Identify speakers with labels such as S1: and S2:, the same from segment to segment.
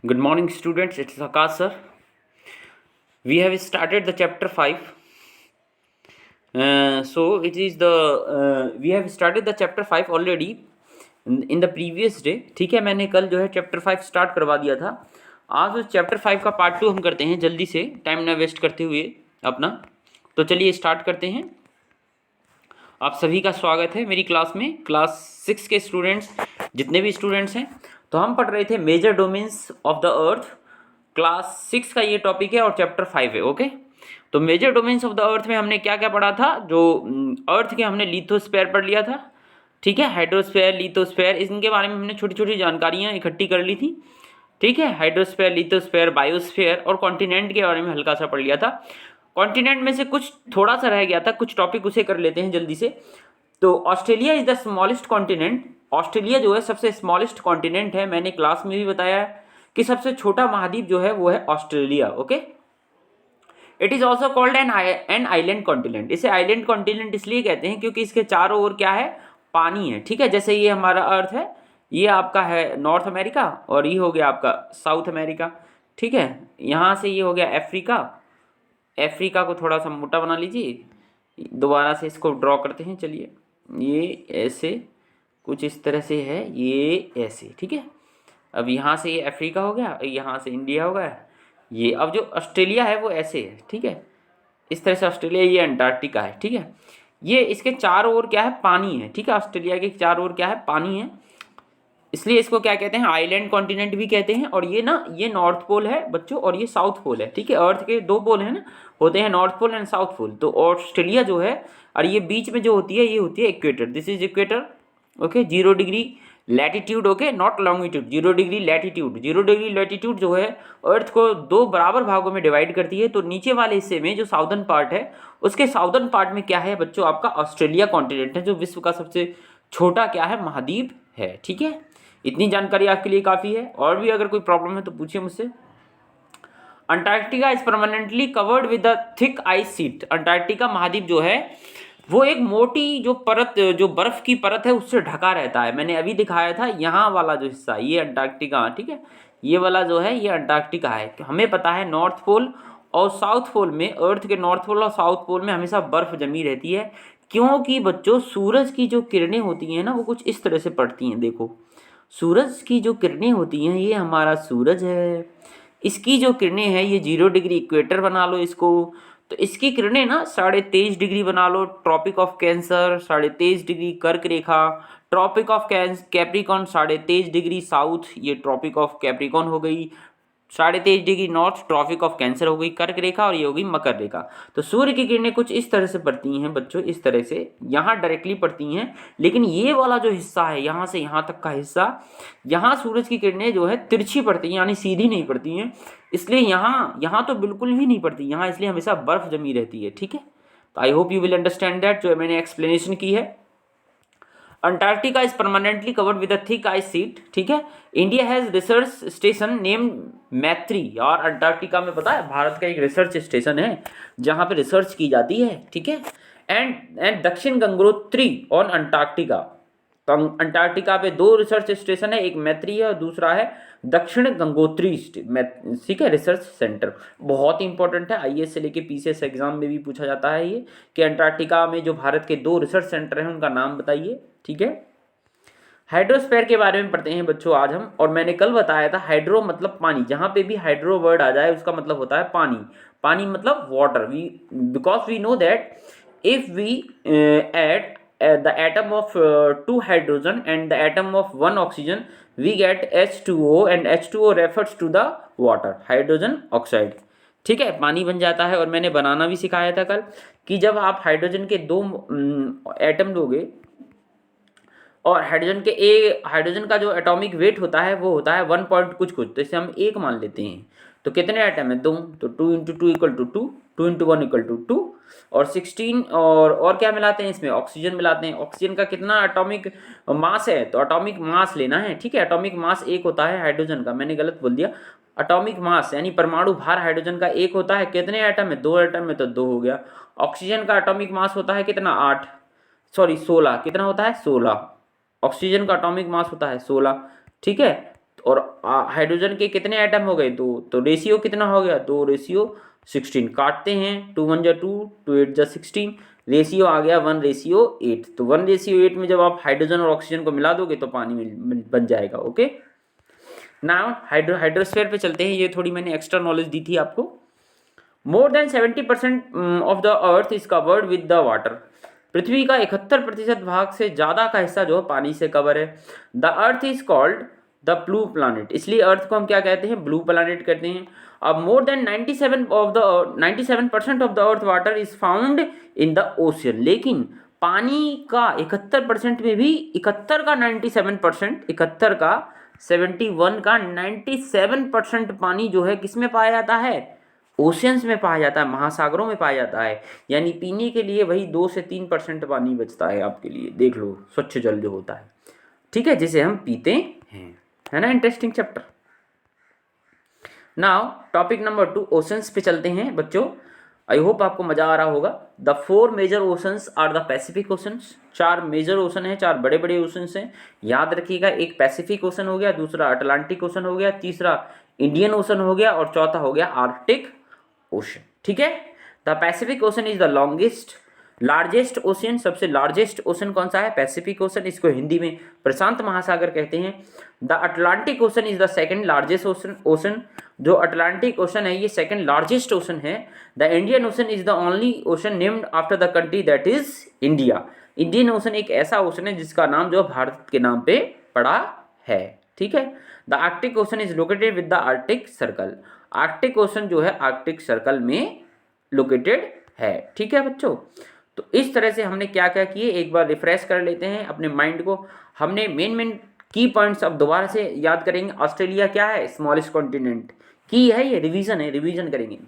S1: Good morning, students. It's Akash, sir. We have started the chapter 5. We have started the chapter 5 already in the previous day. ठीक है, मैंने कल जो है chapter 5 start करवा दिया था. आज उस चैप्टर 5 का पार्ट 2 हम करते हैं जल्दी से, टाइम ना वेस्ट करते हुए अपना. तो चलिए स्टार्ट करते हैं. आप सभी का स्वागत है मेरी क्लास में. क्लास 6 के स्टूडेंट्स, जितने भी स्टूडेंट्स हैं, तो हम पढ़ रहे थे major domains of the earth. Class 6 का ये टॉपिक है और चैप्टर 5 है. ओके, तो major domains of the earth में हमने क्या क्या पढ़ा था. जो अर्थ के हमने लिथोस्फीयर पढ़ लिया था. ठीक है, हाइड्रोस्फीयर, लिथोस्फीयर, इनके बारे में हमने छोटी छोटी जानकारियाँ इकट्ठी कर ली थी. ठीक है, हाइड्रोस्फीयर, लिथोस्फीयर, बायोस्फीयर और कॉन्टिनेंट के बारे में हल्का सा पढ़ लिया था. कॉन्टिनेंट में से कुछ थोड़ा सा रह गया था, कुछ टॉपिक उसे कर लेते हैं जल्दी से. तो Australia is the smallest continent. Australia जो है सबसे स्मॉलेस्ट कॉन्टिनेंट है. मैंने क्लास में भी बताया है कि सबसे छोटा महाद्वीप जो है वो है Australia. Okay, it is also called an island continent. इसे आइलैंड कॉन्टिनेंट इसलिए कहते हैं क्योंकि इसके चारों ओर क्या है, पानी है. ठीक है, जैसे ये हमारा अर्थ है, ये आपका है नॉर्थ अमेरिका और ये हो गया आपका साउथ अमेरिका. ठीक है, यहाँ से ये हो गया अफ्रीका. अफ्रीका को थोड़ा सा मोटा बना लीजिए. दोबारा से इसको ड्रॉ करते हैं. चलिए, ये ऐसे कुछ इस तरह से है, ये ऐसे. ठीक है, अब यहाँ से ये अफ्रीका हो गया, यहाँ से इंडिया हो गया. ये अब जो ऑस्ट्रेलिया है वो ऐसे है. ठीक है, इस तरह से ऑस्ट्रेलिया, ये अंटार्कटिका है. ठीक है, ये इसके चारों ओर क्या है, पानी है. ठीक है, ऑस्ट्रेलिया के चारों ओर क्या है, पानी है. इसलिए इसको क्या कहते हैं, आइलैंड कॉन्टिनेंट भी कहते हैं. और ये ना, ये नॉर्थ पोल है बच्चों और ये साउथ पोल है. ठीक है, अर्थ के दो पोल हैं ना, होते हैं North Pole and South Pole. तो ऑस्ट्रेलिया जो है, और ये बीच में जो होती है, ये होती है equator. This is equator. Okay, 0 degree latitude. Okay, not longitude. 0 degree latitude. 0 degree latitude जो है अर्थ को दो बराबर भागों में डिवाइड करती है. तो नीचे वाले हिस्से में जो साउदर्न पार्ट है, उसके साउदर्न पार्ट में क्या है बच्चों, आपका ऑस्ट्रेलिया कॉन्टिनेंट है, जो विश्व का सबसे छोटा क्या है, महाद्वीप है. ठीक है, इतनी जानकारी आपके लिए काफ़ी है. और भी अगर कोई प्रॉब्लम है तो पूछिए मुझसे. Antarctica is permanently covered with a thick ice sheet. Antarctica महाद्वीप जो है वो एक मोटी जो परत, जो बर्फ की परत है, उससे ढका रहता है. मैंने अभी दिखाया था यहाँ वाला जो हिस्सा, ये अंटार्कटिका. ठीक है, ये वाला जो है ये अंटार्कटिका है. हमें पता है नॉर्थ पोल और साउथ पोल में, अर्थ के नॉर्थ पोल और साउथ पोल में हमेशा बर्फ जमी रहती है. क्योंकि बच्चों सूरज की जो किरणें होती हैं ना, वो कुछ इस तरह से पड़ती हैं. देखो, सूरज की जो किरणें होती हैं, ये हमारा सूरज है. इसकी जो किरणें हैं, ये 0 डिग्री इक्वेटर बना लो इसको. तो इसकी किरणें ना 23.5 डिग्री बना लो ट्रॉपिक ऑफ कैंसर, 23.5 डिग्री कर्क रेखा. Tropic of Capricorn 23.5 degree south, ये ट्रॉपिक ऑफ कैप्रिकॉन हो गई. 23.5 degree north, tropic of Cancer हो गई कर्क रेखा, और ये होगी मकर रेखा. तो सूर्य की किरणें कुछ इस तरह से पड़ती हैं बच्चों, इस तरह से यहाँ डायरेक्टली पड़ती हैं. लेकिन ये वाला जो हिस्सा है, यहाँ से यहाँ तक का हिस्सा, यहाँ सूरज की किरणें जो है तिरछी पड़ती हैं, यानी सीधी नहीं पड़ती हैं. इसलिए यहाँ तो बिल्कुल भी नहीं पड़ती यहाँ, इसलिए हमेशा बर्फ जमी रहती है. ठीक है, तो I hope you will understand that, जो मैंने एक्सप्लेनेशन की है. Antarctica is permanently covered with a thick ice sheet. ठीक है, India has research station named मैत्री. और अंटार्कटिका में पता है भारत का एक रिसर्च स्टेशन है जहाँ पे रिसर्च की जाती है. ठीक है, एंड दक्षिण गंगोत्री ऑन अंटार्कटिका. तो अंटार्कटिका पे 2 रिसर्च स्टेशन है, एक मैत्री है और दूसरा है दक्षिण गंगोत्री. ठीक है, रिसर्च सेंटर बहुत ही इंपॉर्टेंट है. आईएएस से लेके पीसीएस एग्जाम में भी पूछा जाता है ये, कि अंटार्कटिका में जो भारत के 2 रिसर्च सेंटर हैं उनका नाम बताइए. ठीक है, हाइड्रोस्फीयर के बारे में पढ़ते हैं बच्चों आज हम. और मैंने कल बताया था, हाइड्रो मतलब पानी. जहाँ पे भी हाइड्रो वर्ड आ जाए उसका मतलब होता है पानी. पानी मतलब water. Because we know that if we add the atom of 2 hydrogen and the atom of 1 oxygen, we get H2O, and H2O refers to the water, hydrogen oxide. ठीक है, पानी बन जाता है. और मैंने बनाना भी सिखाया था कल, कि जब आप हाइड्रोजन के 2 एटम लोगे, और हाइड्रोजन का जो एटॉमिक वेट होता है वो होता है 1 पॉइंट कुछ कुछ, तो इसे हम 1 मान लेते हैं. तो कितने एटम है, 2. तो 2 × 2 = 2, 2 × 1 = 2. और 16 और क्या मिलाते हैं इसमें, ऑक्सीजन मिलाते हैं. ऑक्सीजन का कितना एटॉमिक मास है, तो एटॉमिक मास लेना है. ठीक है, एटॉमिक मास 1 होता है हाइड्रोजन का, मैंने गलत बोल दिया. एटॉमिक मास यानी परमाणु भार हाइड्रोजन का 1 होता है. कितने एटम है, 2 एटम है, तो 2 हो गया. ऑक्सीजन का एटॉमिक मास होता है कितना, 16. कितना होता है, 16. ऑक्सीजन का एटॉमिक मास होता है 16. ठीक है, और हाइड्रोजन के कितने एटम हो गए? 2। तो रेशियो कितना हो गया? 2 रेशियो 16। काटते हैं, 2 1 जा 2, 2 8 जा 16, रेशियो आ गया 1 रेशियो 8। तो 1 रेशियो 8 में जब आप हाइड्रोजन और ऑक्सीजन को मिला दोगे तो पानी बन जाएगा। ओके, नाउ हाइड्रोस्फीयर पे चलते हैं। ये थोड़ी मैंने एक्स्ट्रा नॉलेज दी थी आपको। More than 70% of the earth is covered with the water. पृथ्वी का 71% भाग से ज्यादा का हिस्सा जो है पानी से कवर है। The earth is called the blue planet, इसलिए अर्थ को हम क्या कहते हैं? ब्लू प्लानिट कहते हैं। अब more than 97% of the earth water is found in the ocean, लेकिन पानी का 71% में भी 71 का 97%, 71 का 71 का 97% पानी जो है किस में पाया जाता है? ओशियंस में पाया जाता है, महासागरों में पाया जाता है। यानी पीने के लिए वही 2 से 3% पानी बचता है आपके लिए। देख लो, स्वच्छ जल जो होता है, ठीक है, जिसे हम पीते हैं, है ना। Interesting chapter. Now topic number 2, oceans पे चलते हैं बच्चों। आई होप आपको मजा आ रहा होगा। The 4 major oceans are the Pacific oceans. 4 major ocean है, 4 बड़े बड़े ओशंस हैं, याद रखिएगा। एक पैसिफिक ओशन हो गया, दूसरा अटलांटिक ओशन हो गया, तीसरा इंडियन ओशन हो गया, और चौथा हो गया आर्कटिक ओशन, ठीक है। The Pacific ocean is the largest ocean. सबसे लार्जेस्ट ओशन कौन सा है? Pacific ocean. इसको हिंदी में प्रशांत महासागर कहते हैं। The Atlantic ocean is the second largest ocean. जो अटलांटिक ओशन है ये सेकंड लार्जेस्ट ओशन है। The Indian ocean is the only ocean named after the country that is India. Indian ocean एक ऐसा ओशन है जिसका नाम जो भारत के नाम पे पड़ा है, ठीक है। The Arctic ocean is located with the Arctic circle. Arctic ocean जो है आर्कटिक सर्कल में लोकेटेड है, ठीक है बच्चों। तो इस तरह से हमने क्या क्या किए, एक बार रिफ्रेश कर लेते हैं अपने माइंड को। हमने मेन की पॉइंट्स अब दोबारा से याद करेंगे। ऑस्ट्रेलिया क्या है? Smallest continent. की है ये, रिवीजन है, रिवीजन करेंगे।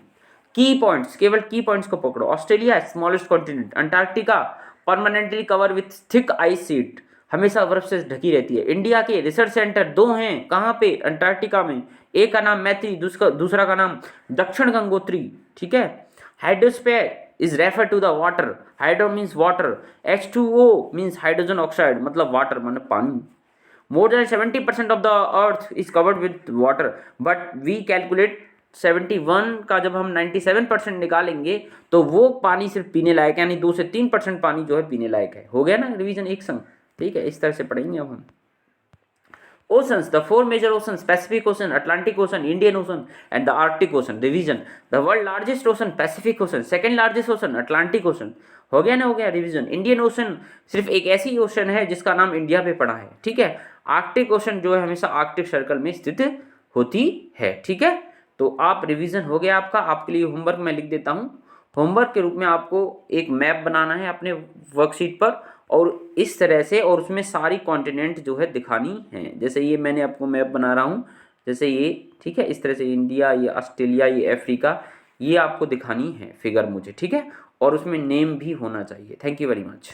S1: की पॉइंट्स, केवल की पॉइंट्स को पकड़ो। Australia smallest continent. Antarctica permanently cover with thick ice sheet, हमेशा बर्फ से ढकी रहती है। इंडिया के रिसर्च सेंटर 2 हैं, कहाँ पे? अंटार्कटिका में। एक का नाम मैत्री, दूसरा का नाम दक्षिण गंगोत्री, ठीक है। Hydrosphere is refer to the water. Hydro means water. H2O means hydrogen oxide, मतलब water मतलब पानी। More than 70% of the earth is covered with water, but we calculate 71 का जब हम 97% निकालेंगे तो वो पानी सिर्फ पीने लायक है, यानी 2 से 3% पानी जो है पीने लायक है। हो गया ना रिवीजन एक संग, ठीक है। इस तरह से पढ़ेंगे अब हम। Oceans, the 4 major oceans: Pacific Ocean, Atlantic Ocean, Indian Ocean, and the Arctic Ocean. Division: the world largest ocean, Pacific Ocean. Second largest ocean, Atlantic Ocean. हो गया ना, हो गया रिवीजन। इंडियन ओशन सिर्फ एक ऐसी ओशन है जिसका नाम इंडिया पे पड़ा है, ठीक है। आर्कटिक ओशन जो है हमेशा आर्कटिक सर्कल में स्थित होती है, ठीक है। तो आप रिवीजन हो गया आपका। आपके लिए होमवर्क मैं लिख देता हूँ। होमवर्क के रूप में आपको एक मैप बनाना है अपने वर्कशीट पर, और इस तरह से, और उसमें सारी कॉन्टिनेंट जो है दिखानी है। जैसे ये मैंने आपको मैप बना रहा हूँ, जैसे ये, ठीक है। इस तरह से इंडिया, ये ऑस्ट्रेलिया, ये अफ्रीका, ये आपको दिखानी है फिगर मुझे, ठीक है। और उसमें नेम भी होना चाहिए। Thank you very much.